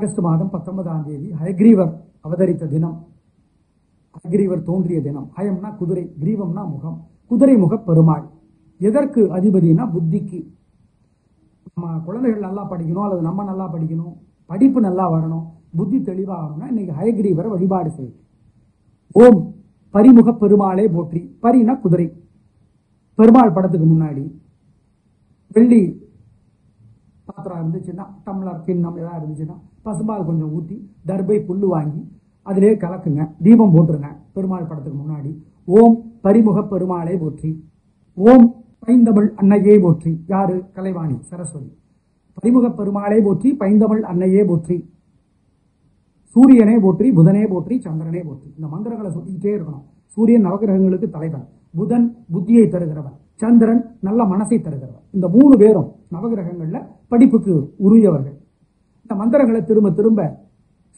August மாதம் 19ஆம் தேதி ஹயக்ரீவர் அவதரித்த தினம், ஹயக்ரீவர் தோன்றிய தினம். ஹயம்னா குதிரை, கிரீவம்னா முகம். குதிரை முக பெருமாள் எதற்கு அதிபதினா புத்திக்கு. நம்ம குழந்தைகள் நல்லா படிக்கணும் அல்லது நம்ம நல்லா படிக்கணும், படிப்பு நல்லா வரணும், புத்தி தெளிவாகணும்னா இன்னைக்கு ஹயக்ரீவரை வழிபாடு செய்யும். ஓம் பரிமுக பெருமாளே போற்றி. பரினா குதிரை. பெருமாள் படத்துக்கு முன்னாடி வெள்ளி பாத்திரம் இருந்துச்சுன்னா, டம்ளர் கிண்ணம் ஏதாவது இருந்துச்சுன்னா பசும்பால் கொஞ்சம் ஊற்றி தர்பை புல்லு வாங்கி அதிலே கலக்குங்க, தீபம் போட்டுருங்க பெருமாள் படத்துக்கு முன்னாடி. ஓம் பரிமுக பெருமாளே போற்றி. ஓம் பைந்தமிழ் அன்னையே போற்றி. யாரு? கலைவாணி சரஸ்வதி. பரிமுக பெருமாளே போற்றி, பைந்தமிழ் அன்னையே போற்றி, சூரியனே போற்றி, புதனே போற்றி, சந்திரனே போற்றி. இந்த மந்திரங்களை சொல்லிக்கிட்டே இருக்கணும். சூரியன் நவகிரகங்களுக்கு தலைவன், புதன் புத்தியை தருகிறவன், சந்திரன் நல்ல மனசை தருகிறவன். இந்த 3 பேரும் நவகிரகங்கள்ல படிப்புக்கு உரியவர்கள். இந்த மந்திரங்களை திரும்ப திரும்ப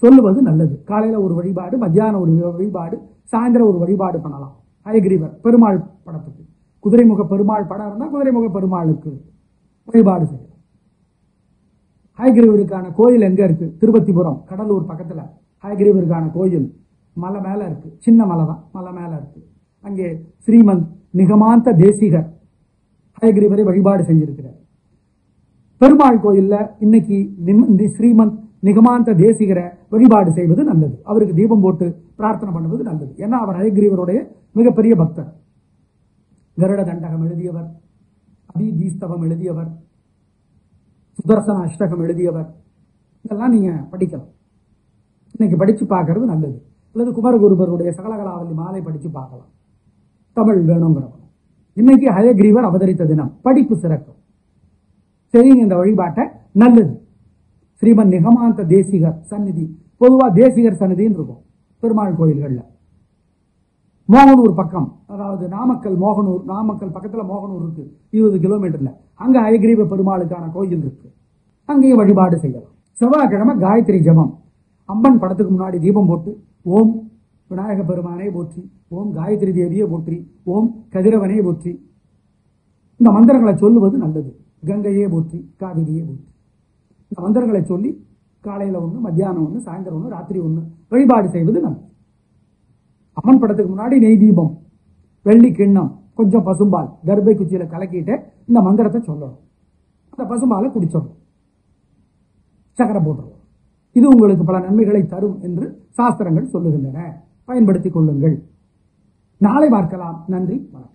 சொல்லுவது நல்லது. காலையில ஒரு வழிபாடு, மத்தியானம் ஒரு வழிபாடு, சாயந்தரம் ஒரு வழிபாடு பண்ணலாம். ஹயக்ரீவர் பெருமாள் படத்துக்கு. குதிரைமுக பெருமாள் படம் இருந்தால் குதிரைமுக பெருமாளுக்கு வழிபாடு செய்யலாம். ஹயக்ரீவருக்கான கோயில் எங்க இருக்கு? திருப்பத்திபுரம், கடலூர் பக்கத்துல ஹயக்ரீவருக்கான கோயில் மலை மேல இருக்கு. சின்ன மலை தான், மலை மேல இருக்கு. அங்கே ஸ்ரீமந்த் நிகமாந்த தேசிகர் ஹயக்ரீவரை வழிபாடு செஞ்சிருக்கிறார். பெருமாள் கோயில்ல இன்னைக்கு ஸ்ரீமந்த் நிகமாந்த தேசிகரை வழிபாடு செய்வது நல்லது. அவருக்கு தீபம் போட்டு பிரார்த்தனை பண்ணுவது நல்லது. ஏன்னா அவர் ஹயக்ரீவருடைய மிகப்பெரிய பக்தர். கருட தண்டகம் எழுதியவர், அபிதீஸ்தவம் எழுதியவர், சுதர்சன அஷ்டகம் எழுதியவர். இதெல்லாம் நீங்க படிக்கலாம். இன்னைக்கு படிச்சு பார்க்கறது நல்லது. அல்லது குமரகுருபருடைய சகலகலாவல்லி மாலை படிச்சு பார்க்கலாம். தமிழ் வேணுங்கிறவங்க. இன்னைக்கு ஹயக்ரீவர் அவதரித்த தினம், படிப்பு சிறக்கும். செய்யுங்க இந்த வழிபாட்டை, நல்லது. ஸ்ரீமன் நிகமாந்த தேசிகர் சந்நிதி, பொதுவா தேசிகர் சந்நிதின்னு இருக்கும் பெருமாள் கோயில்கள்ல. மோகனூர் பக்கம், அதாவது நாமக்கல், மோகனூர், நாமக்கல் பக்கத்துல மோகனூர் இருக்கு, 20 கிலோமீட்டர்ல. அங்க ஹயக்ரீவ பெருமாளுக்கான கோயில் இருக்கு, அங்கேயும் வழிபாடு செய்யலாம். செவ்வாய்க்கிழமை காயத்ரி ஜபம். அம்மன் படத்துக்கு முன்னாடி தீபம் போட்டு ஓம் விநாயக பெருமானே போற்றி, ஓம் காயத்ரி தேவியே போற்றி, ஓம் கதிரவனே போற்றி, இந்த மந்திரங்களை சொல்லுவது நல்லது. கங்கையே போற்றி, காவிரியே போற்றி. இந்த மந்திரங்களை சொல்லி காலையில ஒண்ணு, மத்தியானம் ஒண்ணு, சாயந்தரம் ஒண்ணு, ராத்திரி ஒண்ணு வழிபாடு செய்வது நல்லது. அம்மன் படத்துக்கு முன்னாடி நெய் தீபம், வெள்ளி கிண்ணம், கொஞ்சம் பசும்பால் கர்ப்பை குச்சியில கலக்கிட்டு இந்த மந்திரத்தை சொல்லணும். அந்த பசும்பாலை குடிச்சிடணும், சக்கரை போட்டுருவோம். இது உங்களுக்கு பல நன்மைகளை தரும் என்று சாஸ்திரங்கள் சொல்லுகின்றன. பயன்படுத்திக் கொள்ளுங்கள். நாளை பார்க்கலாம். நன்றி, வணக்கம்.